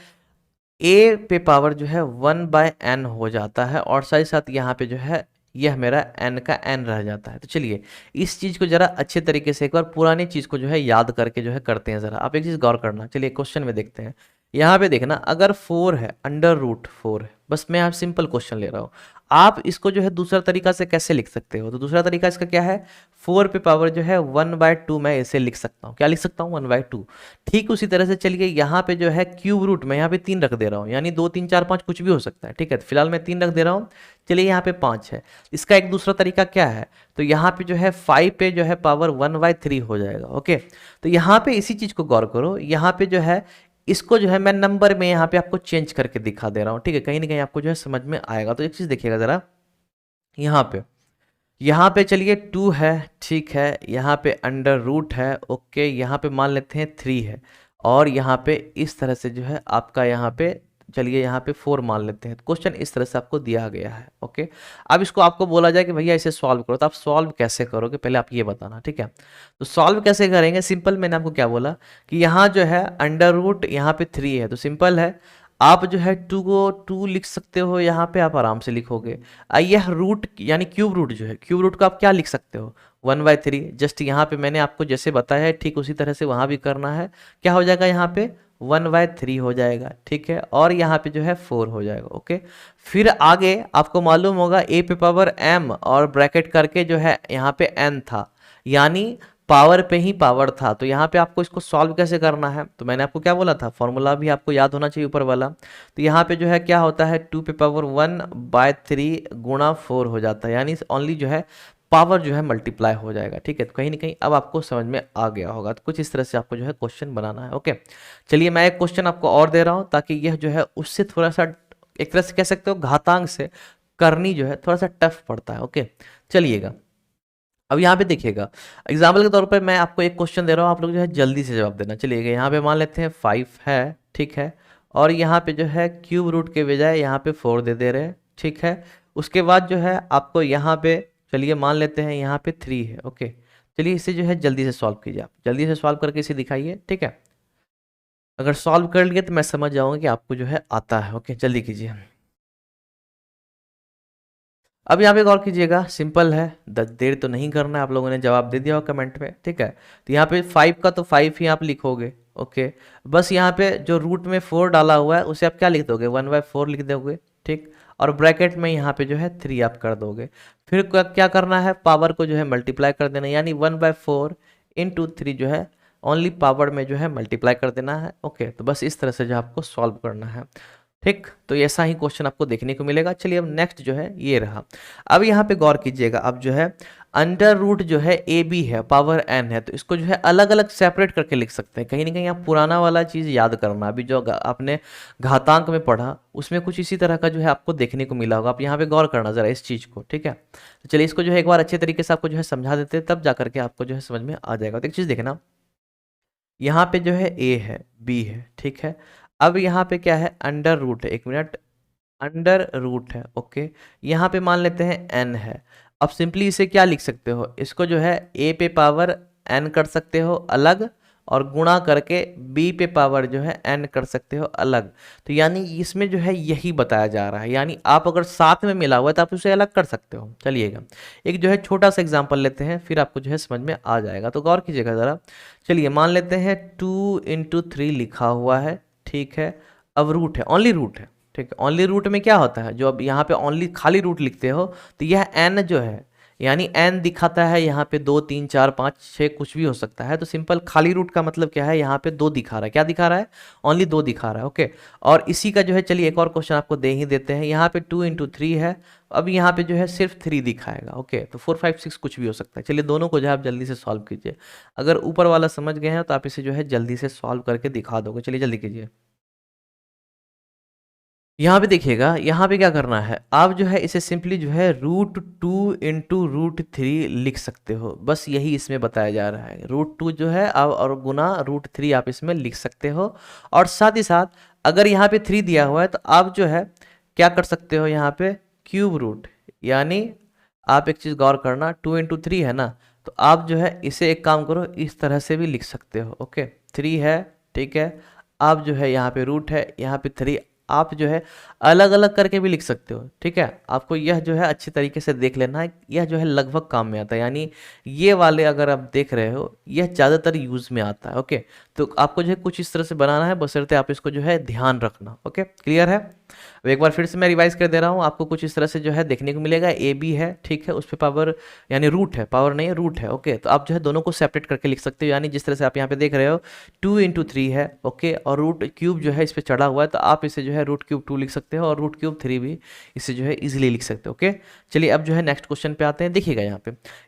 a पे पावर जो है 1/n हो जाता है, और साथ ही साथ यहाँ पे जो है यह मेरा n का n रह जाता है। तो चलिए इस चीज़ को ज़रा अच्छे तरीके से एक बार पुरानी चीज़ को जो है याद करके जो है करते हैं। ज़रा आप एक चीज़ गौर करना। चलिए क्वेश्चन में देखते हैं। यहाँ पे देखना, अगर 4 है, अंडर रूट 4 है, बस मैं आप सिंपल क्वेश्चन ले रहा हूँ। आप इसको जो है दूसरा तरीका से कैसे लिख सकते हो? तो दूसरा तरीका इसका क्या है, 4 पे पावर जो है 1/2 मैं इसे लिख सकता हूँ। क्या लिख सकता हूँ, 1/2। ठीक उसी तरह से चलिए यहाँ पे जो है क्यूब रूट मैं यहाँ पे 3 रख दे रहा हूँ, यानी 2 3 4 5 कुछ भी हो सकता है। ठीक है, तो फिलहाल मैं 3 रख दे रहा हूँ। चलिए यहाँ पे 5 है। इसका एक दूसरा तरीका क्या है, तो यहाँ पे जो है 5 पे जो है पावर 1/3 हो जाएगा। ओके, तो यहाँ पे इसी चीज को गौर करो। यहाँ पे जो है इसको जो है मैं नंबर में यहाँ पे आपको चेंज करके दिखा दे रहा हूँ। ठीक है, कहीं ना कहीं आपको जो है समझ में आएगा। तो एक चीज देखिएगा जरा, यहाँ पे चलिए 2 है, ठीक है, यहाँ पे अंडर रूट है, ओके, यहाँ पे मान लेते हैं 3 है, और यहाँ पे इस तरह से जो है आपका यहाँ पे, चलिए यहाँ पे 4 मान लेते हैं। क्वेश्चन इस तरह से आपको दिया गया है। ओके, अब इसको आपको बोला जाए कि भैया इसे सॉल्व करो, तो आप सॉल्व कैसे करोगे पहले आप ये बताना। ठीक है, तो सॉल्व कैसे करेंगे, सिंपल, मैंने आपको क्या बोला कि यहाँ जो है अंडर रूट यहाँ पे 3 है, तो सिंपल है, आप जो है 2 को 2 लिख सकते हो, यहाँ पे आप आराम से लिखोगे। यह रूट यानी क्यूब रूट जो है, क्यूब रूट को आप क्या लिख सकते हो, 1/3। जस्ट यहाँ पे मैंने आपको जैसे बताया है ठीक उसी तरह से वहाँ भी करना है। क्या हो जाएगा, यहाँ पे 1/3 हो जाएगा। ठीक है, और यहाँ पे जो है 4 हो जाएगा। ओके, फिर आगे आपको मालूम होगा a पे पावर m और ब्रैकेट करके जो है यहाँ पे n था, यानी पावर पे ही पावर था। तो यहाँ पे आपको इसको सॉल्व कैसे करना है, तो मैंने आपको क्या बोला था, फॉर्मूला भी आपको याद होना चाहिए ऊपर वाला। तो यहाँ पे जो है क्या होता है, 2 पे पावर 1/3 गुणा 4 हो जाता है, यानी ओनली जो है पावर जो है मल्टीप्लाई हो जाएगा। ठीक है, तो कहीं ना कहीं अब आपको समझ में आ गया होगा। तो कुछ इस तरह से आपको जो है क्वेश्चन बनाना है। ओके, चलिए मैं एक क्वेश्चन आपको और दे रहा हूँ, ताकि यह जो है उससे थोड़ा सा एक तरह से कह सकते हो घातांक से करनी जो है थोड़ा सा टफ पड़ता है। ओके, चलिएगा अब यहाँ पे देखिएगा, एग्जाम्पल के तौर पे मैं आपको एक क्वेश्चन दे रहा हूँ, आप लोग जो है जल्दी से जवाब देना। चलिएगा यहाँ पे मान लेते हैं 5 है, ठीक है, और यहाँ पे जो है क्यूब रूट के बजाय यहाँ पे 4 दे रहे हैं। ठीक है, उसके बाद जो है आपको यहाँ पे, चलिए मान लेते हैं यहाँ पे 3 है। ओके, चलिए इसे जो है जल्दी से सॉल्व कीजिए, आप जल्दी से सॉल्व करके इसे दिखाइए। ठीक है, अगर सॉल्व कर लिए तो मैं समझ जाऊँगा कि आपको जो है आता है। ओके, जल्दी कीजिए। अब यहाँ पे गौर कीजिएगा, सिंपल है, देर तो नहीं करना है, आप लोगों ने जवाब दे दिया हो कमेंट में। ठीक है, तो यहाँ पे 5 का तो 5 ही आप लिखोगे। ओके, बस यहाँ पे जो रूट में 4 डाला हुआ है उसे आप क्या लिख दोगे, 1/4 लिख दोगे। ठीक, और ब्रैकेट में यहाँ पे जो है 3 आप कर दोगे। फिर क्या करना है, पावर को जो है मल्टीप्लाई कर देना, यानी 1/4 इंटू 3 जो है ओनली पावर में जो है मल्टीप्लाई कर देना है। ओके, तो बस इस तरह से जो आपको सॉल्व करना है। ठीक, तो ऐसा ही क्वेश्चन आपको देखने को मिलेगा। चलिए अब नेक्स्ट जो है ये रहा। अब यहाँ पे गौर कीजिएगा, अब जो है अंडर रूट जो है ए बी है, पावर एन है, तो इसको जो है अलग अलग सेपरेट करके लिख सकते हैं। कहीं ना कहीं आप पुराना वाला चीज़ याद करना, अभी जो आपने घातांक में पढ़ा उसमें कुछ इसी तरह का जो है आपको देखने को मिला होगा। आप यहाँ पे गौर करना जरा इस चीज़ को। ठीक है, तो चलिए इसको जो है एक बार अच्छे तरीके से आपको जो है समझा देते हैं, तब जा करके आपको जो है समझ में आ जाएगा। तो एक चीज़ देखना, यहाँ पे जो है ए है, बी है, ठीक है, अब यहाँ पे क्या है, अंडर रूट है, एक मिनट, अंडर रूट है। ओके, यहाँ पे मान लेते हैं एन है। अब सिंपली इसे क्या लिख सकते हो, इसको जो है ए पे पावर एन कर सकते हो अलग, और गुणा करके बी पे पावर जो है एन कर सकते हो अलग। तो यानी इसमें जो है यही बताया जा रहा है, यानी आप अगर साथ में मिला हुआ है तो आप उसे अलग कर सकते हो। चलिएगा एक जो है छोटा सा एग्जांपल लेते हैं, फिर आपको जो है समझ में आ जाएगा। तो गौर कीजिएगा ज़रा। चलिए मान लेते हैं 2 × 3 लिखा हुआ है, ठीक है, अब रूट है, ओनली रूट है। ठीक है, ओनली रूट में क्या होता है, जो अब यहाँ पे ओनली खाली रूट लिखते हो तो यह एन जो है, यानी एन दिखाता है यहाँ पे 2 3 4 5 6 कुछ भी हो सकता है। तो सिंपल खाली रूट का मतलब क्या है, यहाँ पे 2 दिखा रहा है, क्या दिखा रहा है, ओनली 2 दिखा रहा है। ओके, और इसी का जो है, चलिए एक और क्वेश्चन आपको दे ही देते हैं। यहाँ पे 2 × 3 है, अब यहाँ पे जो है सिर्फ 3 दिखाएगा। ओके, तो 4 5 6 कुछ भी हो सकता है। चलिए दोनों को जो है आप जल्दी से सॉल्व कीजिए। अगर ऊपर वाला समझ गए हैं तो आप इसे जो है जल्दी से सॉल्व करके दिखा दोगे। चलिए जल्दी कीजिए। यहाँ पे देखिएगा, यहाँ पे क्या करना है, आप जो है इसे सिंपली जो है √2 इंटू √3 लिख सकते हो, बस यही इसमें बताया जा रहा है। √2 जो है आप और गुना √3 आप इसमें लिख सकते हो। और साथ ही साथ अगर यहाँ पे 3 दिया हुआ है तो आप जो है क्या कर सकते हो, यहाँ पे क्यूब रूट, यानी आप एक चीज़ गौर करना, 2 इंटू 3 है ना, तो आप जो है इसे एक काम करो, इस तरह से भी लिख सकते हो। ओके, 3 है, ठीक है, आप जो है यहाँ पे रूट है, यहाँ पे 3, आप जो है अलग अलग करके भी लिख सकते हो। ठीक है, आपको यह जो है अच्छी तरीके से देख लेना है, यह जो है लगभग काम में आता है, यानी ये वाले अगर आप देख रहे हो यह ज़्यादातर यूज़ में आता है। ओके, तो आपको जो है कुछ इस तरह से बनाना है, बशर्ते आप इसको जो है ध्यान रखना। ओके, क्लियर है। अब एक बार फिर से मैं रिवाइज कर दे रहा हूँ, आपको कुछ इस तरह से जो है देखने को मिलेगा, ए बी है, ठीक है, उस पर पावर यानी रूट है, पावर नहीं है रूट है। ओके, तो आप जो है दोनों को सेपरेट करके लिख सकते हो, यानी जिस तरह से आप यहाँ पे देख रहे हो 2 इंटू 3 है, ओके, और रूट क्यूब जो है इस पर चढ़ा हुआ है, तो आप इसे जो है √3 लिख सकते हो, और √3 भी इसे जो है इजिली लिख सकते हो। ओके, चलिए अब जो है नेक्स्ट क्वेश्चन पे आते हैं। देखिएगा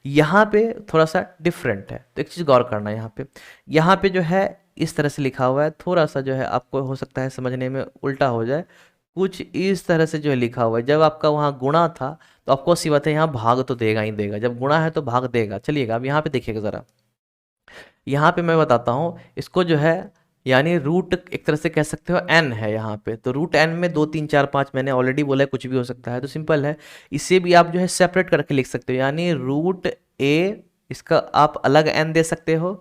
यहाँ पे थोड़ा सा डिफरेंट है, तो एक चीज़ गौर करना है, यहाँ पे जो है इस तरह से लिखा हुआ है, थोड़ा सा जो है आपको हो सकता है समझने में उल्टा हो जाए, कुछ इस तरह से जो है लिखा हुआ है। जब आपका वहाँ गुणा था तो आपको सी बात है, यहाँ भाग तो देगा ही देगा, जब गुणा है तो भाग देगा। चलिएगा अब यहाँ पे देखिएगा ज़रा, यहाँ पे मैं बताता हूँ इसको जो है, यानी रूट एक तरह से कह सकते हो n है यहाँ पे, तो √n में 2 3 4 5 मैंने ऑलरेडी बोला है, कुछ भी हो सकता है, तो सिंपल है, इसे भी आप जो है सेपरेट करके लिख सकते हो, यानी √a इसका आप अलग n दे सकते हो,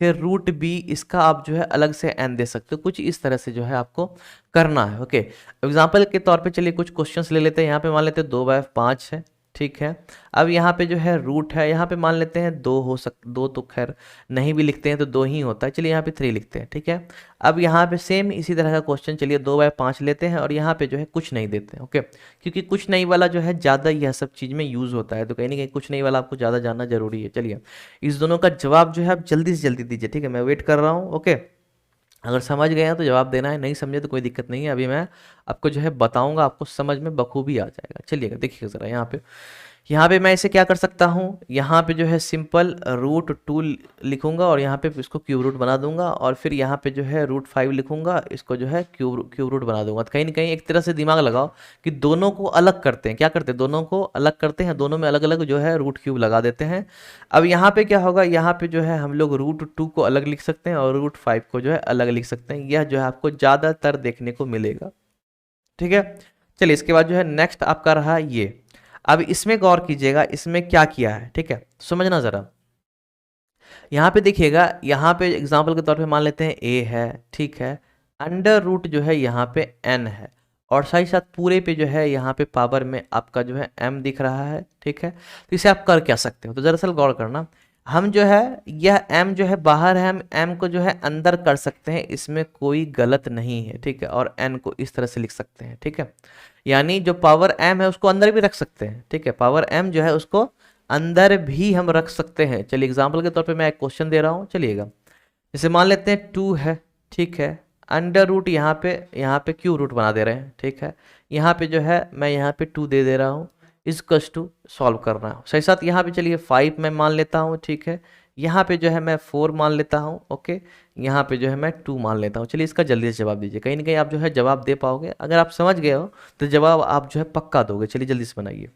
फिर √b इसका आप जो है अलग से n दे सकते हो, कुछ इस तरह से जो है आपको करना है। ओके, एग्जाम्पल के तौर पे चलिए कुछ क्वेश्चंस ले लेते हैं। यहाँ पे मान लेते हैं 2/5 है, ठीक है, अब यहाँ पे जो है रूट है, यहाँ पे मान लेते हैं 2 2 तो खैर नहीं भी लिखते हैं तो 2 ही होता है, चलिए यहाँ पे 3 लिखते हैं, ठीक है। अब यहाँ पे सेम इसी तरह का क्वेश्चन, चलिए 2/5 लेते हैं और यहाँ पे जो है कुछ नहीं देते हैं। ओके, क्योंकि कुछ नहीं वाला जो है ज़्यादा यह सब चीज़ में यूज़ होता है, तो कहीं ना कहीं कुछ नहीं वाला आपको ज़्यादा जानना जरूरी है। चलिए इस दोनों का जवाब जो है आप जल्दी से जल्दी दीजिए, ठीक है, मैं वेट कर रहा हूँ। ओके, अगर समझ गए हैं तो जवाब देना है, नहीं समझे तो कोई दिक्कत नहीं है, अभी मैं आपको जो है बताऊंगा, आपको समझ में बखूबी आ जाएगा। चलिएगा देखिएगा ज़रा, यहाँ पे मैं इसे क्या कर सकता हूँ, यहाँ पे जो है सिंपल √2 लिखूंगा और यहाँ पे इसको क्यूब रूट बना दूंगा, और फिर यहाँ पे जो है √5 लिखूंगा, इसको जो है क्यूब रूट बना दूंगा। तो कहीं ना कहीं एक तरह से दिमाग लगाओ कि दोनों को अलग करते हैं, क्या करते हैं, दोनों को अलग करते हैं, दोनों में अलग अलग जो है √3 लगा देते हैं। अब यहाँ पे क्या होगा, यहाँ पे जो है हम लोग √2 को अलग लिख सकते हैं और √5 को जो है अलग लिख सकते हैं, यह जो है आपको ज़्यादातर देखने को मिलेगा। ठीक है, चलिए इसके बाद जो है नेक्स्ट आपका रहा ये। अब इसमें गौर कीजिएगा, इसमें क्या किया है, ठीक है, समझना जरा। यहाँ पे देखिएगा, यहाँ पे एग्जाम्पल के तौर पे मान लेते हैं a है, ठीक है, अंडर रूट जो है यहाँ पे n है, और साथ ही साथ पूरे पे जो है यहाँ पे पावर में आपका जो है m दिख रहा है, ठीक है। तो इसे आप कर क्या सकते हो, तो दरअसल गौर करना, हम जो है यह m जो है बाहर है, हम m को जो है अंदर कर सकते हैं, इसमें कोई गलत नहीं है, ठीक है, और n को इस तरह से लिख सकते हैं, ठीक है, यानी जो पावर m है उसको अंदर भी रख सकते हैं, ठीक है, पावर m जो है उसको अंदर भी हम रख सकते हैं। चलिए एग्जाम्पल के तौर पे मैं एक क्वेश्चन दे रहा हूँ, चलिएगा, जैसे मान लेते हैं 2 है, ठीक है, अंडर रूट यहाँ पे क्यू रूट बना दे रहे हैं, ठीक है, यहाँ पे जो है मैं यहाँ पे 2 दे दे रहा हूँ, इसकस टू सॉल्व करना है। सही साथ यहाँ पे चलिए 5 मैं मान लेता हूँ, ठीक है, यहाँ पे जो है मैं 4 मान लेता हूँ, ओके, यहाँ पे जो है मैं 2 मान लेता हूँ। चलिए इसका जल्दी से जवाब दीजिए, कहीं ना कहीं आप जो है जवाब दे पाओगे, अगर आप समझ गए हो तो जवाब आप जो है पक्का दोगे। चलिए जल्दी से बनाइए।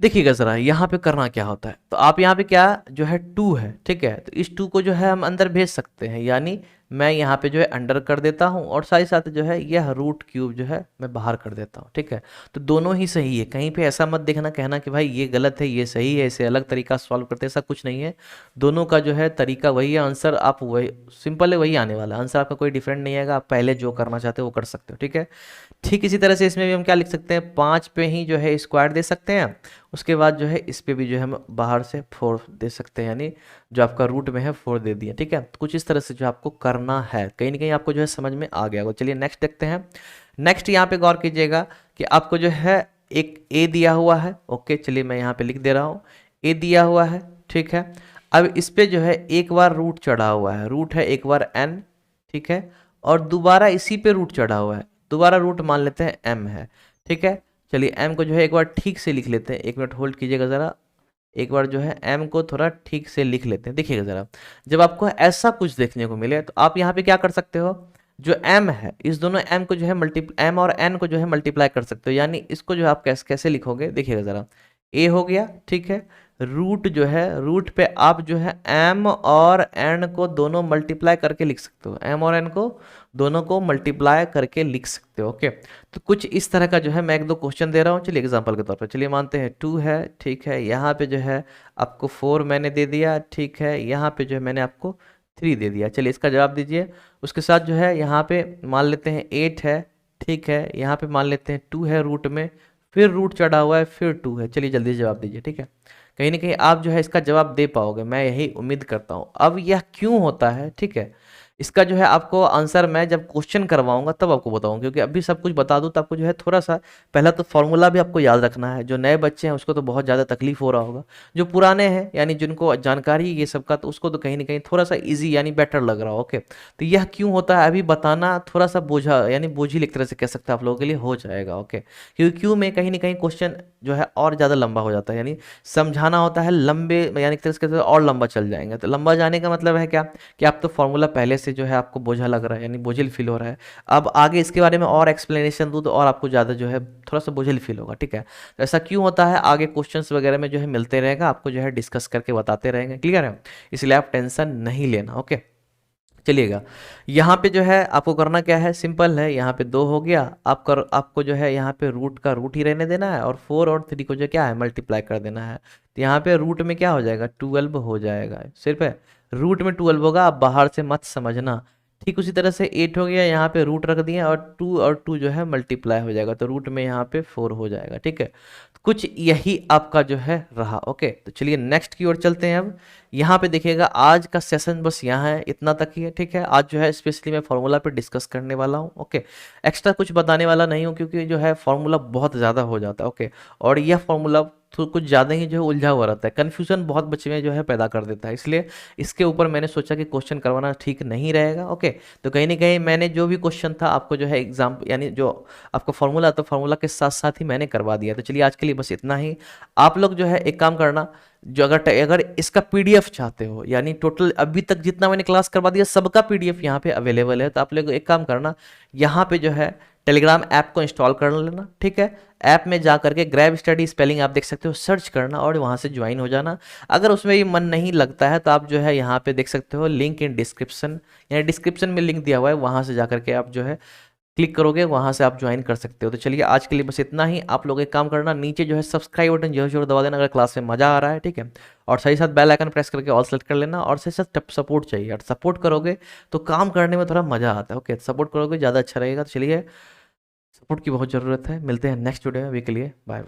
देखिएगा ज़रा यहाँ पे करना क्या होता है, तो आप यहाँ पे क्या जो है 2 है, ठीक है, तो इस 2 को जो है हम अंदर भेज सकते हैं, यानी मैं यहाँ पे जो है अंडर कर देता हूँ और साथ ही साथ जो है यह √3 जो है मैं बाहर कर देता हूँ, ठीक है। तो दोनों ही सही है, कहीं पे ऐसा मत देखना कहना कि भाई ये गलत है ये सही है, इसे अलग तरीका सॉल्व करते, ऐसा कुछ नहीं है, दोनों का जो है तरीका वही है, आंसर आप वही सिंपल है, वही आने वाला आंसर आपका कोई डिफरेंट नहीं आएगा, आप पहले जो करना चाहते हो वो कर सकते हो, ठीक है। ठीक इसी तरह से इसमें भी हम क्या लिख सकते हैं, 5 पे ही जो है स्क्वायर दे सकते हैं, उसके बाद जो है इस पे भी जो है हम बाहर से 4 दे सकते हैं, यानी जो आपका रूट में है 4 दे दिया, ठीक है। तो कुछ इस तरह से जो आपको करना है, कहीं ना कहीं आपको जो है समझ में आ गया होगा। चलिए नेक्स्ट देखते हैं। नेक्स्ट यहाँ पे गौर कीजिएगा कि आपको जो है एक ए दिया हुआ है, ओके, चलिए मैं यहाँ पे लिख दे रहा हूँ, ए दिया हुआ है, ठीक है। अब इस पे जो है एक बार रूट चढ़ा हुआ है, रूट है एक बार n, ठीक है, और दोबारा इसी पे रूट चढ़ा हुआ है, दोबारा रूट मान लेते हैं m है, ठीक है। चलिए m को जो है एक बार ठीक से लिख लेते हैं, एक मिनट होल्ड कीजिएगा ज़रा, एक बार जो है m को थोड़ा ठीक से लिख लेते हैं। देखिएगा ज़रा, जब आपको ऐसा कुछ देखने को मिले तो आप यहाँ पे क्या कर सकते हो, जो m है इस दोनों m को जो है m और n को जो है मल्टीप्लाई कर सकते हो, यानी इसको जो है आप कैसे कैसे लिखोगे देखिएगा ज़रा। a हो गया, ठीक है, रूट जो है, रूट पे आप जो है m और n को दोनों मल्टीप्लाई करके लिख सकते हो, m और n को दोनों को मल्टीप्लाई करके लिख सकते हो। ओके, तो कुछ इस तरह का जो है मैं एक दो क्वेश्चन दे रहा हूँ, चलिए एग्जांपल के तौर पर, चलिए मानते हैं 2 है, ठीक है, यहाँ पे जो है आपको 4 मैंने दे दिया, ठीक है, यहाँ पे जो है मैंने आपको 3 दे दिया, चलिए इसका जवाब दीजिए। उसके साथ जो है यहाँ पे मान लेते हैं 8 है, ठीक है, यहाँ पे मान लेते हैं 2 है रूट में, फिर रूट चढ़ा हुआ है, फिर 2 है, चलिए जल्दी से जवाब दीजिए, ठीक है। कहीं ना कहीं आप जो है इसका जवाब दे पाओगे, मैं यही उम्मीद करता हूँ। अब यह क्यों होता है, ठीक है, इसका जो है आपको आंसर मैं जब क्वेश्चन करवाऊंगा तब आपको बताऊंगा, क्योंकि अभी सब कुछ बता दूं तो आपको जो है थोड़ा सा पहला तो फॉर्मूला भी आपको याद रखना है। जो नए बच्चे हैं उसको तो बहुत ज़्यादा तकलीफ हो रहा होगा, जो पुराने हैं यानी जिनको जानकारी है ये सब का, तो उसको तो कहीं ना कहीं थोड़ा सा ईजी यानी बेटर लग रहा हो। ओके, तो यह क्यों होता है अभी बताना थोड़ा सा बोझा यानी बोझिल एक तरह से कह सकते हैं आप लोगों के लिए हो जाएगा। ओके, क्योंकि क्यों में कहीं ना कहीं क्वेश्चन जो है और ज़्यादा लंबा हो जाता है, यानी समझाना होता है लंबे, यानी एक तरह से कहते हैं और लंबा चल जाएंगे। तो लंबा जाने का मतलब है क्या कि आप तो फॉर्मूला पहले से जो है आपको बोझा लग रहा है, यानी बोझिल फील हो रहा है। अब आगे इसके बारे में और एक्सप्लेनेशन दूँ तो और आपको ज़्यादा जो है थोड़ा सा बोझिल फील होगा, ठीक है। तो ऐसा क्यों होता है आगे क्वेश्चंस वगैरह में जो है मिलते रहेगा, आपको जो है डिस्कस करके बताते रहेंगे, क्लियर है, इसलिए आप टेंशन नहीं लेना। ओके, चलिएगा, यहाँ पे जो है आपको करना क्या है, सिंपल है, यहाँ पे 2 हो गया, आपको जो है यहाँ पे रूट का रूट ही रहने देना है, और 4 और 3 को जो क्या है मल्टीप्लाई कर देना है। तो यहाँ पे रूट में क्या हो जाएगा 12 हो जाएगा, सिर्फ है रूट में 12 होगा, आप बाहर से मत समझना। ठीक उसी तरह से 8 हो गया, यहाँ पे रूट रख दिया, और 2 जो है मल्टीप्लाई हो जाएगा, तो रूट में यहाँ पे 4 हो जाएगा, ठीक है। कुछ यही आपका जो है रहा। ओके, तो चलिए नेक्स्ट की ओर चलते हैं। अब यहाँ पे देखिएगा आज का सेशन बस यहाँ है, इतना तक ही है, ठीक है। आज जो है स्पेशली मैं फार्मूला पे डिस्कस करने वाला हूँ। ओके, एक्स्ट्रा कुछ बताने वाला नहीं हूँ, क्योंकि जो है फार्मूला बहुत ज़्यादा हो जाता है। ओके, और यह फार्मूला तो कुछ ज़्यादा ही जो है उलझा हुआ रहता है, कन्फ्यूजन बहुत बच्चे में जो है पैदा कर देता है, इसलिए इसके ऊपर मैंने सोचा कि क्वेश्चन करवाना ठीक नहीं रहेगा। ओके, तो कहीं ना कहीं मैंने जो भी क्वेश्चन था आपको जो है एग्जाम यानी जो आपका फार्मूला, तो फार्मूला के साथ साथ ही मैंने करवा दिया। तो चलिए आज के लिए बस इतना ही। आप लोग जो है एक काम करना, जो अगर इसका पीडीएफ चाहते हो, यानी टोटल अभी तक जितना मैंने क्लास करवा दिया सबका पीडीएफ यहाँ पे अवेलेबल है, तो आप लोग एक काम करना, यहाँ पे जो है टेलीग्राम ऐप को इंस्टॉल कर लेना, ठीक है। ऐप में जा करके ग्रैब स्टडी स्पेलिंग आप देख सकते हो, सर्च करना और वहाँ से ज्वाइन हो जाना। अगर उसमें भी मन नहीं लगता है तो आप जो है यहाँ पे देख सकते हो लिंक इन डिस्क्रिप्शन, यानी डिस्क्रिप्शन में लिंक दिया हुआ है, वहाँ से जा करके आप जो है क्लिक करोगे, वहां से आप ज्वाइन कर सकते हो। तो चलिए आज के लिए बस इतना ही। आप लोग एक काम करना, नीचे जो है सब्सक्राइब बटन जरूर जरूर दबा देना अगर क्लास में मजा आ रहा है, ठीक है। और सही साथ बेल आइकन प्रेस करके ऑल सेलेक्ट कर लेना, और सही साथ सपोर्ट चाहिए, और सपोर्ट करोगे तो काम करने में थोड़ा मजा आता है। ओके, सपोर्ट करोगे ज़्यादा अच्छा रहेगा। तो चलिए, सपोर्ट की बहुत ज़रूरत है। मिलते हैं नेक्स्ट वीडियो में, अभी के लिए बाय बाय।